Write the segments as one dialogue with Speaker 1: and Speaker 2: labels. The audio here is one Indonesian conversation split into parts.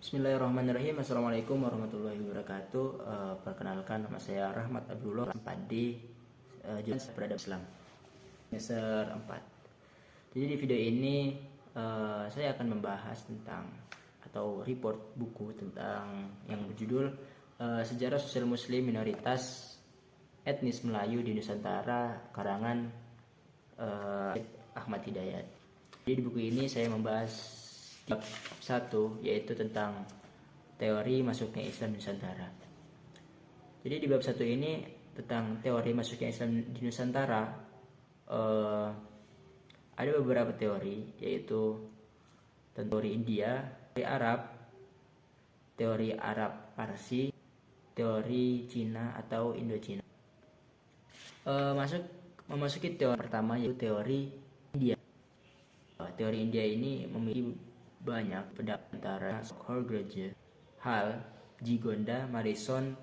Speaker 1: Bismillahirrahmanirrahim. Assalamualaikum warahmatullahi wabarakatuh. Perkenalkan, nama saya Rahmat Abdullah, 4D, jurusan Peradaban Islam, semester 4. Jadi di video ini saya akan membahas tentang atau report buku tentang yang berjudul Sejarah Sosial Muslim Minoritas Etnis Melayu di Nusantara, karangan Ahmad Hidayat. Jadi di buku ini saya membahas bab 1, yaitu tentang teori masuknya Islam di Nusantara. Jadi di bab 1 ini tentang teori masuknya Islam di Nusantara, ada beberapa teori, yaitu teori India, teori Arab Parsi, teori Cina atau Indochina. Memasuki teori pertama, yaitu teori India. Teori India ini memiliki banyak pendapat antara Horgrove, Hall, Gigonda, Morrison,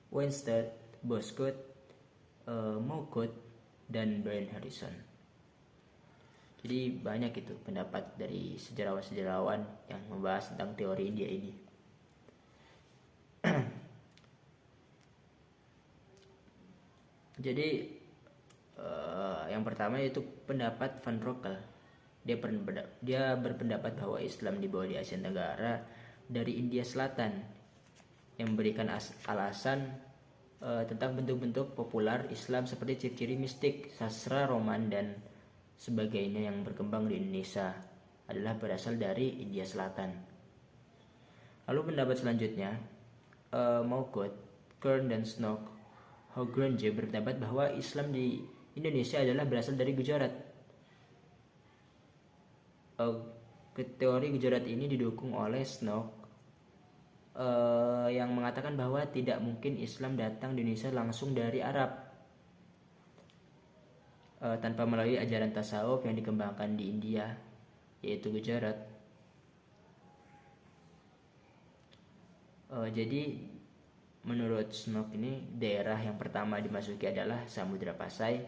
Speaker 1: Winstead, Boscott, Moucott, dan Brian Harrison. Jadi banyak itu pendapat dari sejarawan-sejarawan yang membahas tentang teori India ini. Jadi yang pertama yaitu pendapat Van Rokel. Dia berpendapat bahwa Islam dibawa di Asia Tenggara dari India Selatan, yang memberikan alasan tentang bentuk-bentuk populer Islam seperti ciri-ciri mistik, sastra, roman, dan sebagainya yang berkembang di Indonesia adalah berasal dari India Selatan. Lalu pendapat selanjutnya, Moucott, Kern, dan Snook Horgrove berpendapat bahwa Islam di Indonesia adalah berasal dari Gujarat. Teori Gujarat ini didukung oleh Snook, yang mengatakan bahwa tidak mungkin Islam datang di Indonesia langsung dari Arab tanpa melalui ajaran tasawuf yang dikembangkan di India, yaitu Gujarat. Jadi menurut Snook ini, daerah yang pertama dimasuki adalah Samudra Pasai,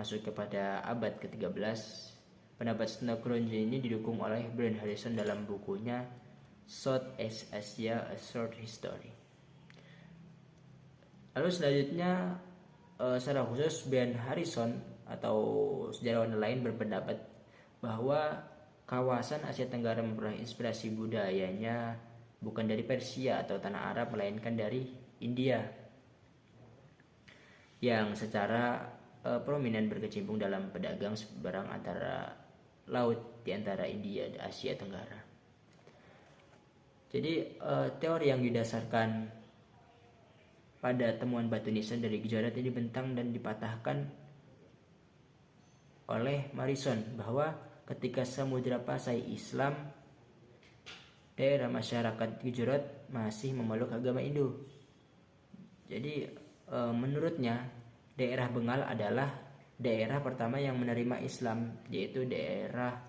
Speaker 1: masuk kepada abad ke-13. Pendapat Snook ini didukung oleh Brian Harrison dalam bukunya Southeast Asia: A Short History. Lalu selanjutnya, secara khusus Brian Harrison atau sejarawan lain berpendapat bahwa kawasan Asia Tenggara memperoleh inspirasi budayanya bukan dari Persia atau tanah Arab, melainkan dari India, yang secara prominent berkecimpung dalam pedagang barang antara laut di antara India dan Asia Tenggara. Jadi teori yang didasarkan pada temuan batu nisan dari Gujarat ini dibentang dan dipatahkan oleh Morrison bahwa ketika Samudra Pasai Islam, daerah masyarakat Gujarat masih memeluk agama Hindu. Jadi menurutnya daerah Bengal adalah daerah pertama yang menerima Islam, yaitu daerah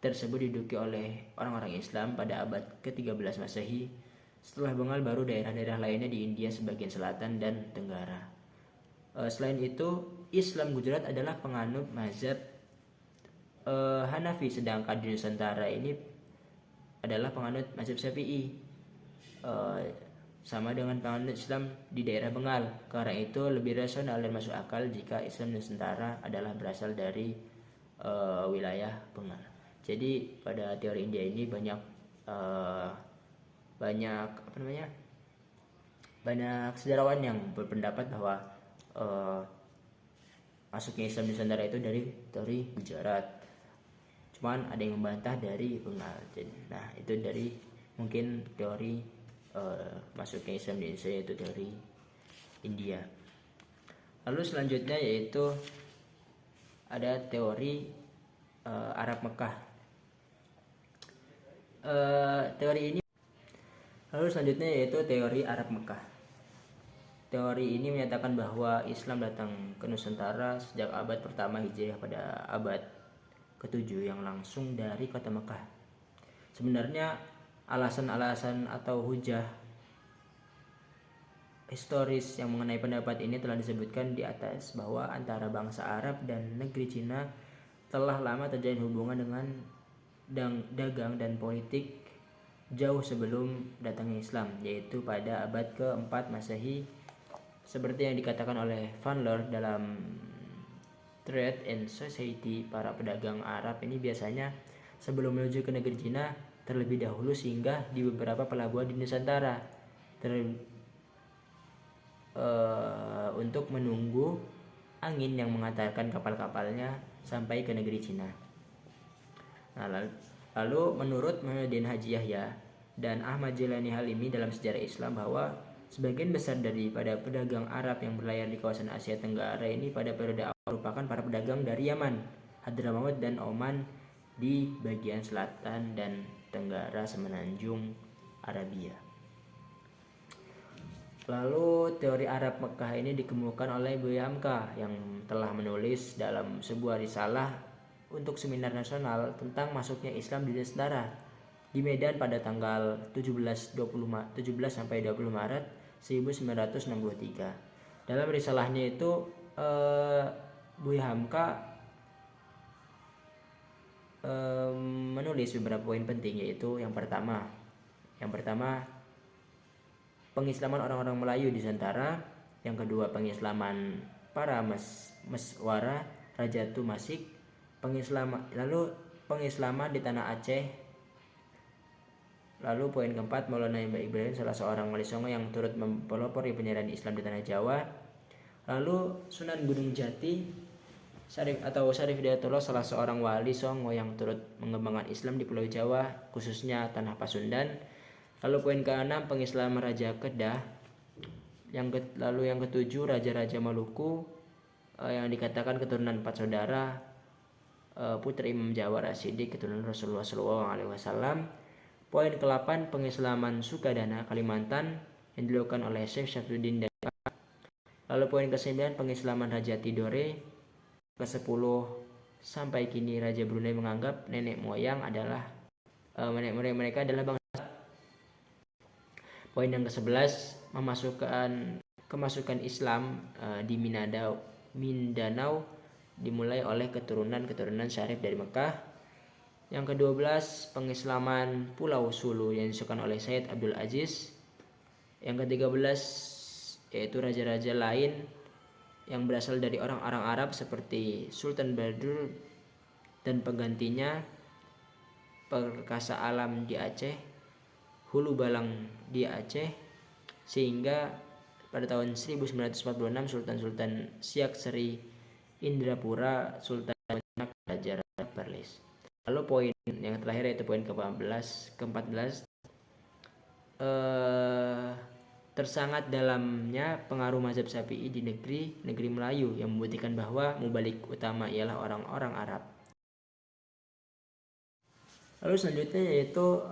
Speaker 1: tersebut diduduki oleh orang-orang Islam pada abad ke-13 Masehi. Setelah Bengal, baru daerah-daerah lainnya di India sebagian selatan dan tenggara. Selain itu, Islam Gujarat adalah penganut mazhab Hanafi, sedangkan di Nusantara ini adalah penganut mazhab Syafi'i, sama dengan penganut Islam di daerah Bengal. Karena itu lebih rasional dan masuk akal jika Islam Nusantara adalah berasal dari wilayah Bengal. Jadi pada teori India ini banyak sejarawan yang berpendapat bahwa masuknya Islam Nusantara itu dari teori Gujarat. Cuman ada yang membantah dari Bengal. Nah, itu dari mungkin teori masuknya Islam di Indonesia, yaitu teori India. Lalu selanjutnya yaitu ada teori Arab Mekah. Lalu selanjutnya yaitu teori Arab Mekah. Teori ini menyatakan bahwa Islam datang ke Nusantara sejak abad pertama Hijriah pada abad ke-7 yang langsung dari kota Mekah. Sebenarnya alasan-alasan atau hujah historis yang mengenai pendapat ini telah disebutkan di atas, bahwa antara bangsa Arab dan negeri Cina telah lama terjalin hubungan dengan dagang dan politik jauh sebelum datangnya Islam, yaitu pada abad ke-4 Masehi. Seperti yang dikatakan oleh Van Lor dalam Trade and Society, para pedagang Arab ini biasanya sebelum menuju ke negeri Cina terlebih dahulu singgah di beberapa pelabuhan di Nusantara untuk menunggu angin yang mengantarkan kapal-kapalnya sampai ke negeri Cina. Nah, lalu menurut Muhyiddin Haji Yahya dan Ahmad Jelani Halimi dalam sejarah Islam bahwa sebagian besar daripada pedagang Arab yang berlayar di kawasan Asia Tenggara ini pada periode awal merupakan para pedagang dari Yaman, Hadramaut dan Oman di bagian selatan dan tenggara semenanjung Arabia. Lalu teori Arab Mekah ini dikemukakan oleh Buya Hamka yang telah menulis dalam sebuah risalah untuk seminar nasional tentang masuknya Islam di Nusantara di Medan pada tanggal 17 sampai 20 Maret 1963. Dalam risalahnya itu Buya Hamka menulis beberapa poin penting, yaitu yang pertama pengislaman orang-orang Melayu di Nusantara, yang kedua pengislaman para Meswara Raja Tumasik, lalu pengislaman di tanah Aceh. Lalu poin keempat, Maulana Mbah Ibrahim salah seorang wali songo yang turut mempelopori penyebaran Islam di tanah Jawa. Lalu Sunan Gunung Jati Syarif Hidayatullah salah seorang wali songo yang turut mengembangkan Islam di Pulau Jawa, khususnya tanah Pasundan. Lalu poin ke-6, pengislaman Raja Kedah. Lalu yang ke-7, Raja-Raja Maluku yang dikatakan keturunan 4 saudara putri Imam Jawar As-Siddiq, keturunan Rasulullah SAW. Poin ke-8, pengislaman Sukadana Kalimantan yang dilakukan oleh Syekh Syafruddin dan lalu poin ke-9, pengislaman Raja Tidore. Ke-10, sampai kini Raja Brunei menganggap nenek moyang mereka adalah bangsa. Poin yang ke-11, kemasukan Islam di Mindanao dimulai oleh keturunan Syarif dari Mekah. Yang ke-12, pengislaman Pulau Sulu yang disukan oleh Said Abdul Aziz. Yang ke-13, yaitu raja-raja lain yang berasal dari orang-orang Arab seperti Sultan Badur dan penggantinya, Perkasa Alam di Aceh, Hulu Balang di Aceh, sehingga pada tahun 1946 Sultan Siak Seri Indrapura, Sultan Banyak, Raja-Raja Perlis. Lalu poin yang terakhir yaitu poin ke-14, tersangat dalamnya pengaruh mazhab Syafi'i di negeri Melayu yang membuktikan bahwa mubalik utama ialah orang-orang Arab. Lalu selanjutnya yaitu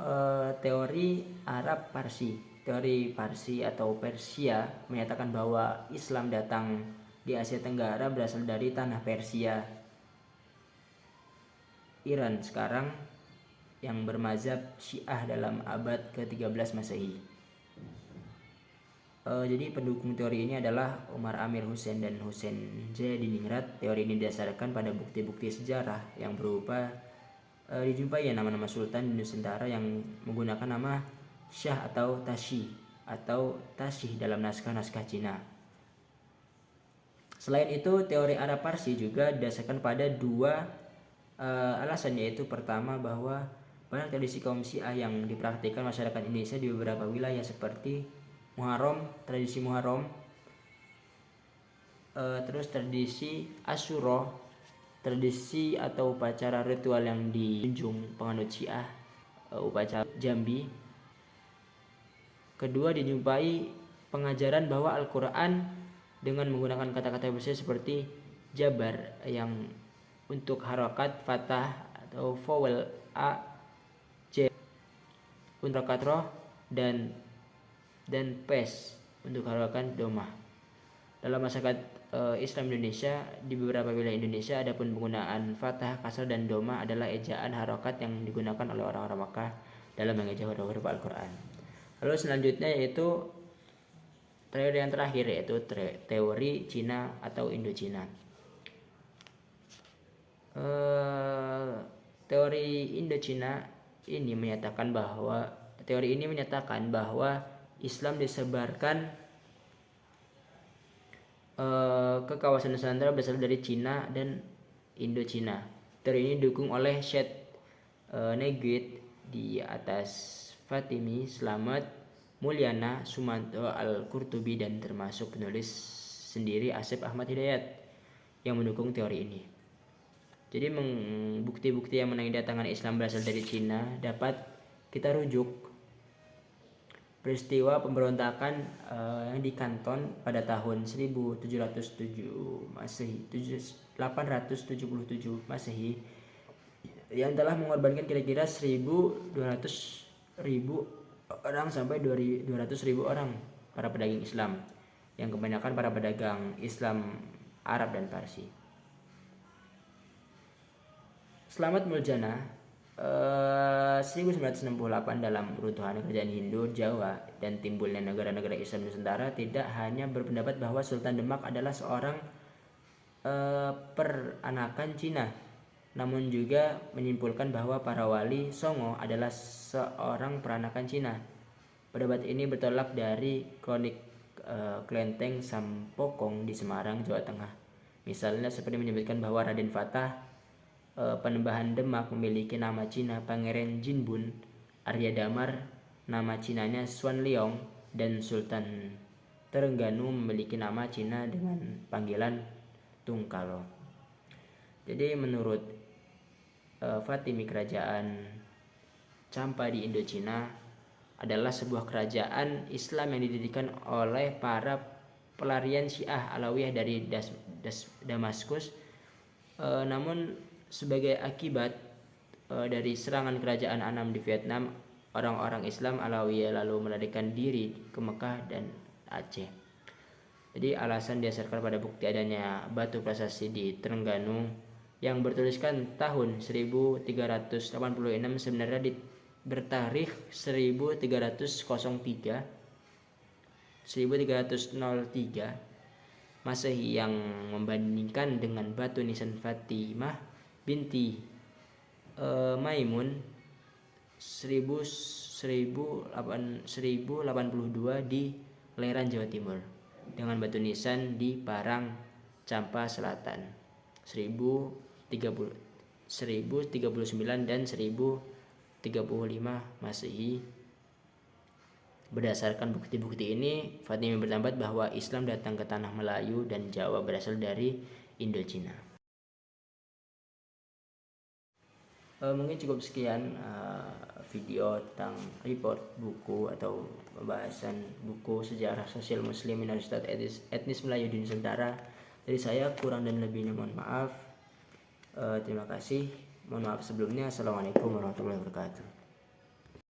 Speaker 1: teori Arab Parsi. Teori Parsi atau Persia menyatakan bahwa Islam datang di Asia Tenggara berasal dari tanah Persia, Iran sekarang, yang bermazhab Syiah dalam abad ke-13 Masehi. Jadi pendukung teori ini adalah Umar Amir Hussein dan Hussein Jadiningrat. Teori ini didasarkan pada bukti-bukti sejarah yang berupa dijumpai nama-nama sultan di Nusantara yang menggunakan nama Syah atau Tashi dalam naskah-naskah Cina. Selain itu, teori Arab Parsi juga didasarkan pada dua alasan, yaitu pertama bahwa banyak tradisi kaum Syiah yang dipraktikkan masyarakat Indonesia di beberapa wilayah seperti tradisi Muharram, terus tradisi Asyura, tradisi atau upacara ritual yang dijunjung penganut Syiah, upacara Jambi. Kedua, dijumpai pengajaran bahwa Al-Quran dengan menggunakan kata-kata bersih seperti jabar yang untuk harokat fathah atau vowel a, j untuk katroh dan pes untuk harokat domah. Dalam masyarakat Islam Indonesia, di beberapa wilayah Indonesia, adapun penggunaan fathah, kasrah dan domah adalah ejaan harokat yang digunakan oleh orang-orang Makkah dalam mengeja huruf Al-Quran. Lalu selanjutnya yaitu teori yang terakhir, yaitu teori Cina atau Indo-Cina. Teori Indo-Cina ini menyatakan bahwa Teori ini menyatakan bahwa Islam disebarkan ke kawasan Nusantara berasal dari Cina dan Indochina. Teori ini didukung oleh Syed Neguit di atas Fatimi, Slamet, Mulyana, Sumanto, Al-Qurtubi, dan termasuk penulis sendiri Asep Ahmad Hidayat yang mendukung teori ini. Jadi bukti-bukti yang menandai datangan Islam berasal dari Cina dapat kita rujuk peristiwa pemberontakan di Kanton pada tahun 1707 Masehi, 877 Masehi, yang telah mengorbankan kira-kira 1.200.000 orang sampai 200.000 orang para pedagang Islam, yang kebanyakan para pedagang Islam Arab dan Parsi. Slamet Muljana 1968 dalam runtuhan kerajaan Hindu, Jawa, dan timbulnya negara-negara Islam Nusantara tidak hanya berpendapat bahwa Sultan Demak adalah seorang peranakan Cina, namun juga menyimpulkan bahwa para wali Songo adalah seorang peranakan Cina. Pendapat ini bertolak dari kronik Klenteng Sampokong di Semarang, Jawa Tengah. Misalnya seperti menyebutkan bahwa Raden Fatah Penembahan Demak memiliki nama Cina Pangeran Jinbun, Arya Damar nama Cinanya Xuan Liong, dan Sultan Terengganu memiliki nama Cina dengan panggilan Tungkalo. Jadi menurut Fatimi, kerajaan Champa di Indochina adalah sebuah kerajaan Islam yang didirikan oleh para pelarian Syiah Alawiyah dari Damaskus, namun sebagai akibat dari serangan kerajaan Anam di Vietnam, orang-orang Islam Alawiyah lalu melarikan diri ke Mekah dan Aceh. Jadi alasan didasarkan pada bukti adanya batu prasasti di Terengganu yang bertuliskan tahun 1386 sebenarnya bertarikh 1303 Masehi, yang membandingkan dengan batu nisan Fatimah binti Maimun 1082 di Leran, Jawa Timur, dengan batu nisan di Parang, Champa Selatan 1039 dan 1035 Masehi. Berdasarkan bukti-bukti ini, Fatimi berpendapat bahwa Islam datang ke tanah Melayu dan Jawa berasal dari Indochina. Mungkin cukup sekian video tentang report buku atau pembahasan buku sejarah sosial muslim minoritas etnis Melayu di Nusantara. Dari saya, kurang dan lebihnya mohon maaf. Terima kasih. Mohon maaf sebelumnya. Assalamualaikum warahmatullahi wabarakatuh.